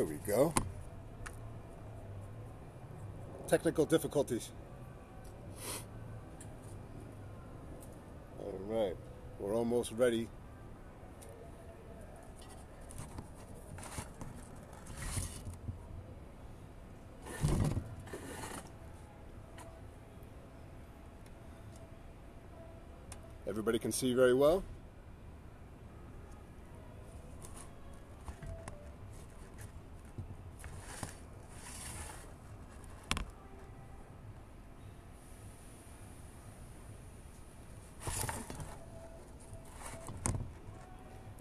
There we go. Technical difficulties. All right, we're almost ready. Everybody can see very well.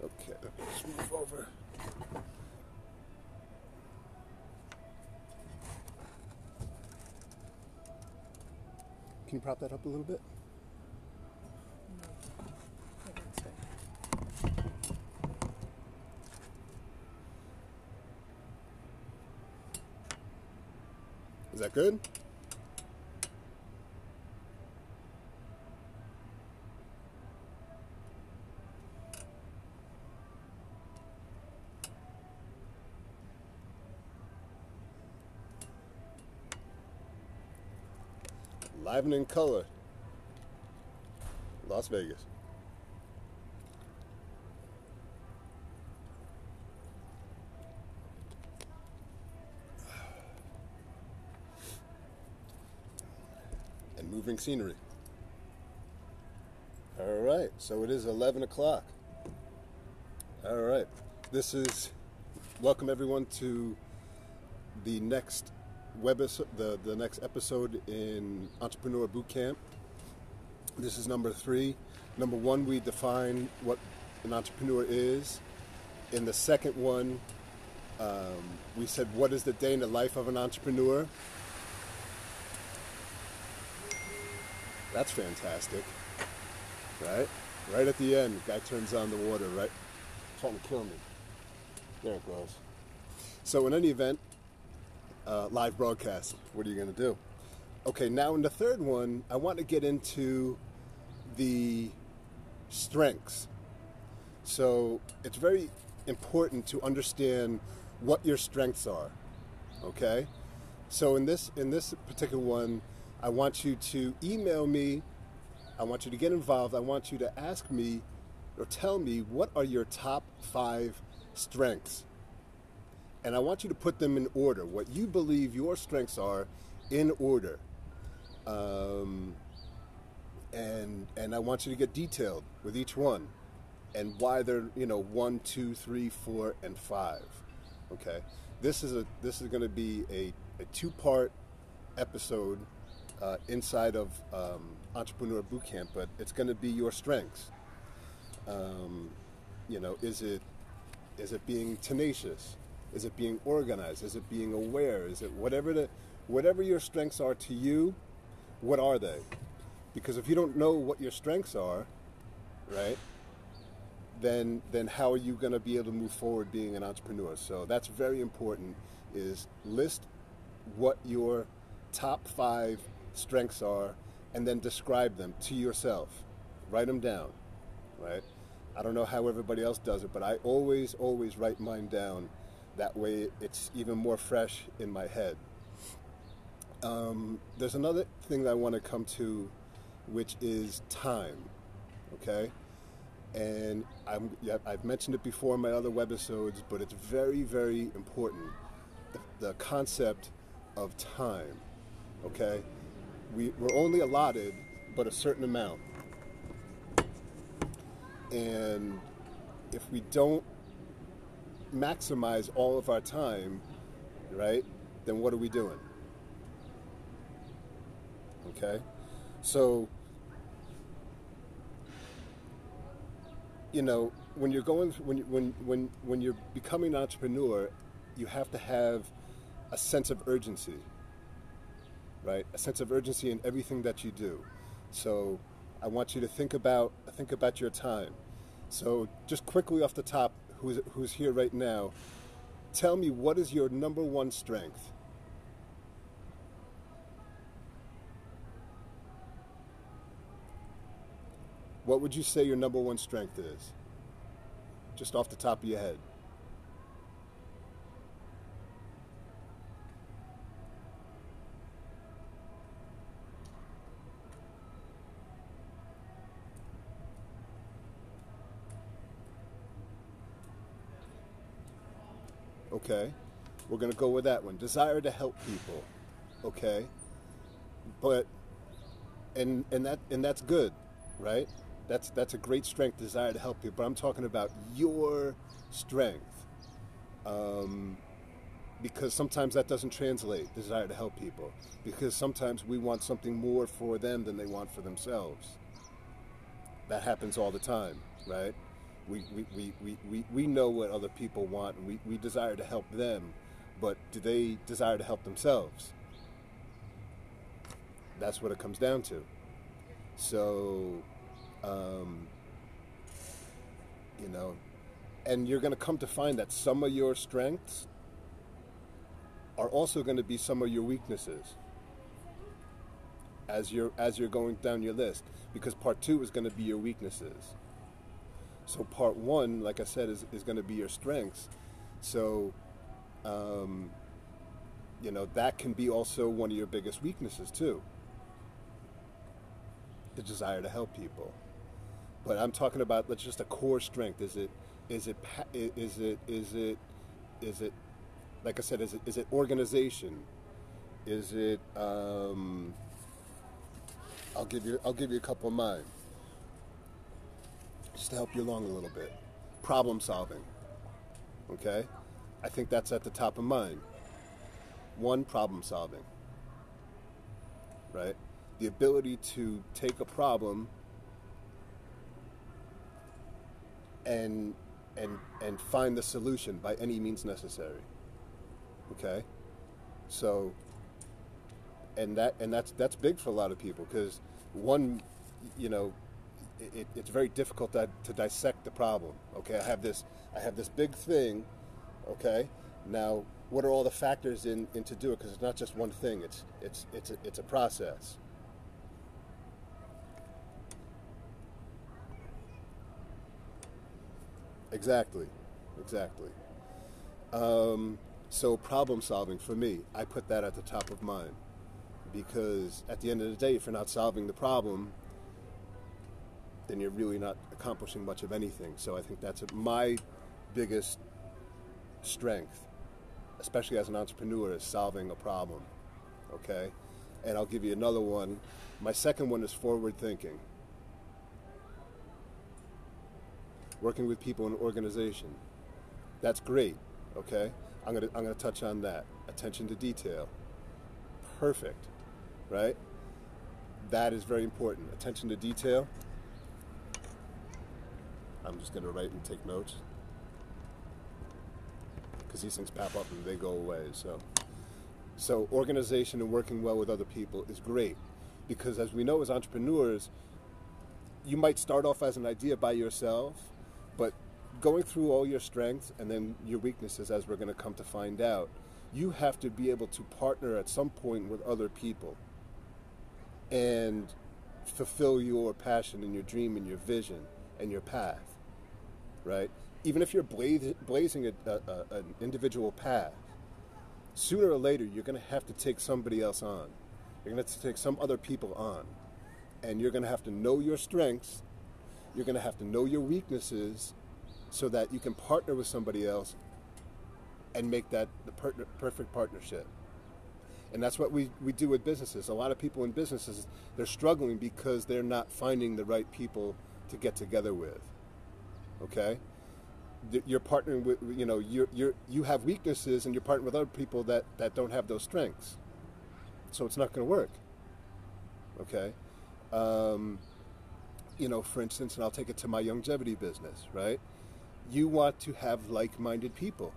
Okay, let's move over. Can you prop that up a little bit? Is that good? Live and in color. Las Vegas. And moving scenery. All right, so it is 11 o'clock. All right, welcome everyone to the next the next episode in Entrepreneur Bootcamp. This is number 3. Number 1, we define what an entrepreneur is. In the second one, we said, what is the day in the life of an entrepreneur? That's fantastic, right? Right at the end, the guy turns on the water, right? Trying to kill me. There it goes. So in any event, live broadcast, what are you going to do? Okay, now in the third one, I want to get into the strengths. So it's very important to understand what your strengths are, okay? So in this particular one, I want you to email me, I want you to get involved, I want you to ask me or tell me what are your top 5 strengths. And I want you to put them in order, what you believe your strengths are in order. And I want you to get detailed with each one and why they're, 1, 2, 3, 4, and 5. Okay? This is going to be a 2-part episode inside of Entrepreneur Bootcamp, but it's going to be your strengths. Is it being tenacious? Is it being organized? Is it being aware? Is it whatever your strengths are to you, what are they? Because if you don't know what your strengths are, right, then how are you going to be able to move forward being an entrepreneur? So that's very important, is list what your top 5 strengths are and then describe them to yourself. Write them down, right? I don't know how everybody else does it, but I always write mine down. That way it's even more fresh in my head. There's another thing that I want to come to, which is time, okay? And I've mentioned it before in my other webisodes, but it's very, very important, the concept of time, okay? We're only allotted but a certain amount. And if we don't maximize all of our time, right, then what are we doing? Okay? So, when you're becoming an entrepreneur, you have to have a sense of urgency, right? A sense of urgency in everything that you do. So I want you to think about your time. So just quickly off the top, who's here right now, tell me, what is your number 1 strength? What would you say your number 1 strength is? Just off the top of your head. Okay, we're going to go with that one. Desire to help people. Okay, but and that's good, right? That's a great strength, desire to help people. But I'm talking about your strength, because sometimes that doesn't translate, desire to help people, because sometimes we want something more for them than they want for themselves. That happens all the time, right? We know what other people want, and we desire to help them, but do they desire to help themselves? That's what it comes down to. So, you know, and you're going to come to find that some of your strengths are also going to be some of your weaknesses as you're going down your list, because part 2 is going to be your weaknesses. So part 1, like I said, is going to be your strengths. So, you know, that can be also one of your biggest weaknesses too. The desire to help people. But I'm talking about, let's just a core strength. Is it like I said, is it organization? Is it I'll give you a couple of mine, just to help you along a little bit. Problem solving. Okay? I think that's at the top of mine. 1, problem solving. Right? The ability to take a problem and find the solution by any means necessary. Okay? So, and that's big for a lot of people, because one, you know, it's very difficult to dissect the problem. Okay, I have this big thing. Okay, now what are all the factors in to do it? Because it's not just one thing. It's a process. Exactly. So problem solving, for me, I put that at the top of mine, because at the end of the day, if you're not solving the problem, then you're really not accomplishing much of anything. So I think that's my biggest strength, especially as an entrepreneur, is solving a problem. Okay? And I'll give you another one. My second one is forward thinking. Working with people in an organization. That's great. Okay? I'm gonna touch on that. Attention to detail. Perfect. Right? That is very important. Attention to detail. I'm just gonna write and take notes, because these things pop up and they go away. So organization and working well with other people is great, because as we know, as entrepreneurs, you might start off as an idea by yourself, but going through all your strengths and then your weaknesses, as we're going to come to find out, you have to be able to partner at some point with other people and fulfill your passion and your dream and your vision and your path, right? Even if you're blazing an individual path, sooner or later you're going to have to take somebody else on. You're going to have to take some other people on. And you're going to have to know your strengths. You're going to have to know your weaknesses, so that you can partner with somebody else and make that the perfect partnership. And that's what we do with businesses. A lot of people in businesses, they're struggling because they're not finding the right people to get together with. Okay? You're partnering with, you know, you have weaknesses, and you're partnering with other people that don't have those strengths. So it's not going to work. Okay? You know, for instance, and I'll take it to my longevity business, right? You want to have like-minded people.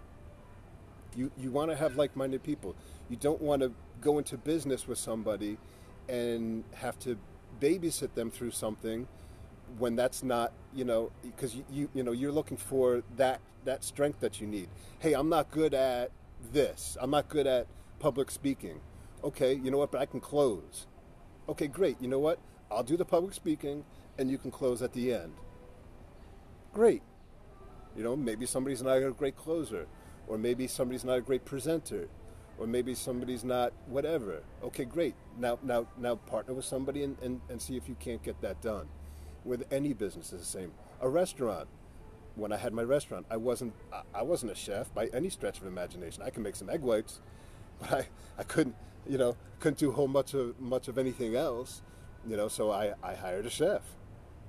You want to have like-minded people. You don't want to go into business with somebody and have to babysit them through something when that's not, you know, because you know, you're looking for that strength that you need. Hey, I'm not good at this. I'm not good at public speaking. Okay, you know what, but I can close. Okay, great. You know what? I'll do the public speaking and you can close at the end. Great. You know, maybe somebody's not a great closer, or maybe somebody's not a great presenter, or maybe somebody's not whatever. Okay, great. Now partner with somebody and see if you can't get that done. With any business, it's the same. A restaurant. when I had my restaurant, I wasn't a chef by any stretch of imagination. I can make some egg whites, but I couldn't, couldn't do much of anything else, so I hired a chef,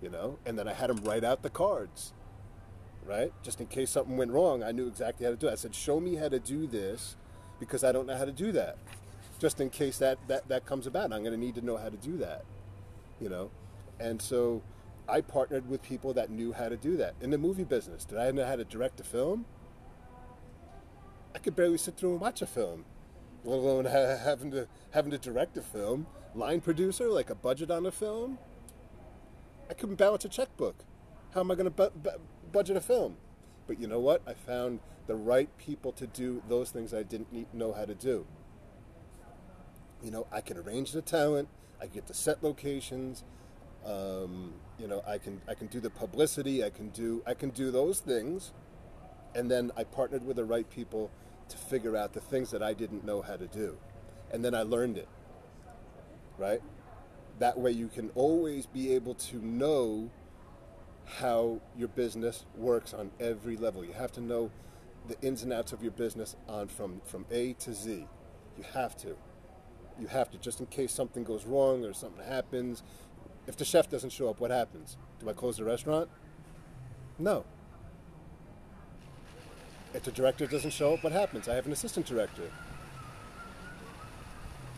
and then I had him write out the cards, right? Just in case something went wrong, I knew exactly how to do it. I said, show me how to do this, because I don't know how to do that. Just in case that comes about, I'm going to need to know how to do that, And so I partnered with people that knew how to do that. In the movie business, did I know how to direct a film? I could barely sit through and watch a film, let alone having to direct a film. Line producer, like a budget on a film? I couldn't balance a checkbook. How am I going to budget a film? But you know what? I found the right people to do those things I didn't know how to do. I can arrange the talent. I get the set locations. I can do the publicity. I can do those things, and then I partnered with the right people to figure out the things that I didn't know how to do, and then I learned it. Right? That way, you can always be able to know how your business works on every level. You have to know the ins and outs of your business from A to Z. You have to. You have to, just in case something goes wrong or something happens. If the chef doesn't show up, what happens? Do I close the restaurant? No. If the director doesn't show up, what happens? I have an assistant director.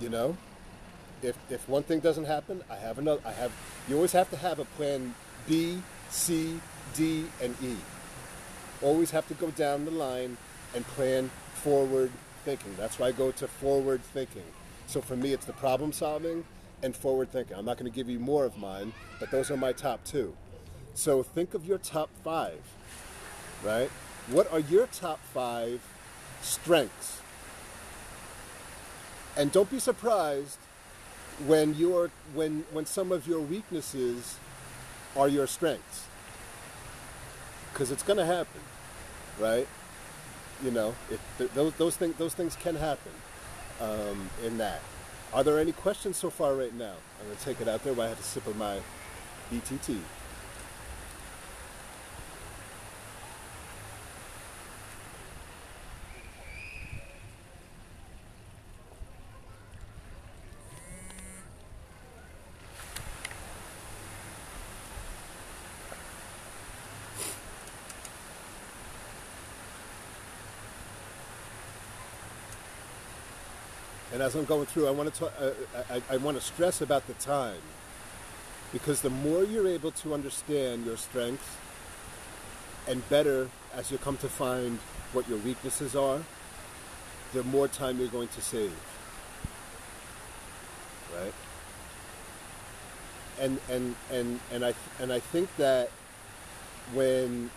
If one thing doesn't happen, I have another. You always have to have a plan B, C, D, and E. Always have to go down the line and plan forward thinking. That's why I go to forward thinking. So for me, it's the problem solving and forward thinking. I'm not going to give you more of mine, but those are my top two. So think of your top 5, right? What are your top 5 strengths? And don't be surprised when some of your weaknesses are your strengths, because it's going to happen, right? Those things can happen. In that. Are there any questions so far right now? I'm going to take it out there while I have a sip of my BTT. And as I'm going through, I want to stress about the time, because the more you're able to understand your strengths, and better as you come to find what your weaknesses are, the more time you're going to save, right? And I think that when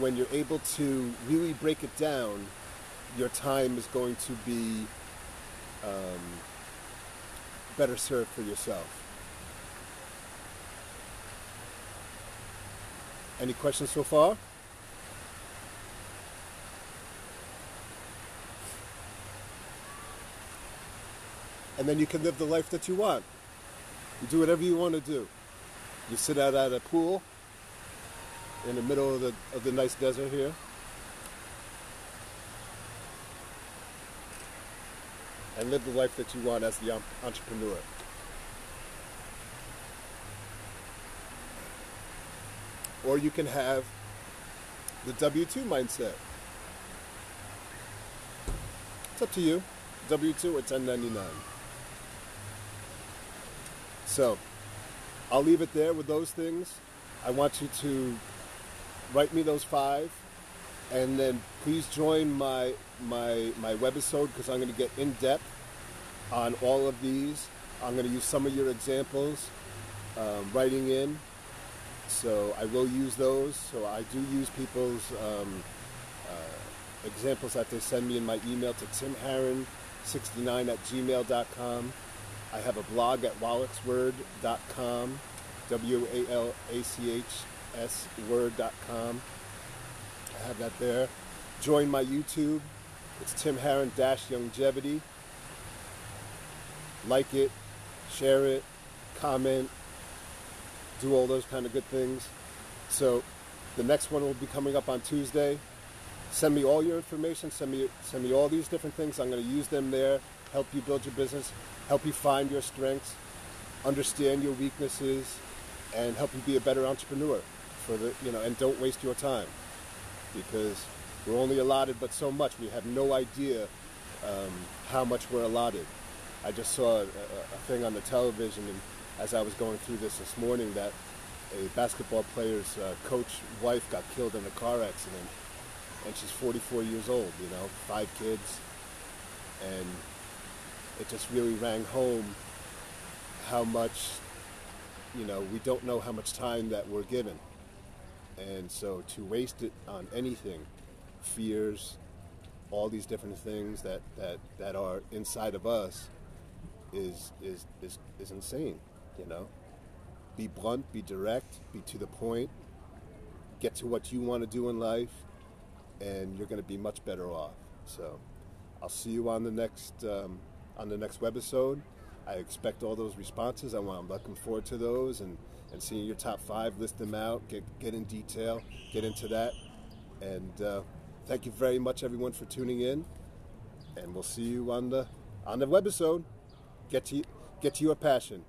you're able to really break it down, your time is going to be better served for yourself. Any questions so far? And then you can live the life that you want. You do whatever you want to do. You sit out at a pool in the middle of the nice desert here. And live the life that you want as the entrepreneur. Or you can have the W-2 mindset. It's up to you. W-2 or 1099. So, I'll leave it there with those things. I want you to write me those 5. And then please join my webisode, because I'm going to get in depth on all of these. I'm going to use some of your examples writing in. So I will use those. So I do use people's examples that they send me in my email to timharron69@gmail.com. I have a blog at wallachsword.com, WALACHS word.com. I have that there. Join my YouTube. It's Tim Harron -Longevity. Like it, share it, comment, do all those kind of good things. So The next one will be coming up on Tuesday. Send me all your information. Send me all these different things. I'm going to use them there. Help you build your business. Help you find your strengths. Understand your weaknesses, and help you be a better entrepreneur. And don't waste your time, because we're only allotted but so much. We have no idea how much we're allotted. I just saw a thing on the television, and as I was going through this morning, that a basketball player's coach's wife got killed in a car accident, and she's 44 years old, 5 kids, and it just really rang home how much, we don't know how much time that we're given. And so to waste it on anything, fears, all these different things that are inside of us is insane, Be blunt, be direct, be to the point, get to what you want to do in life, and you're going to be much better off. So I'll see you on the next webisode. I expect all those responses. I'm looking forward to those and seeing your top 5, list them out, get in detail, get into that. And thank you very much, everyone, for tuning in. And we'll see you on the webisode. Get to your passion.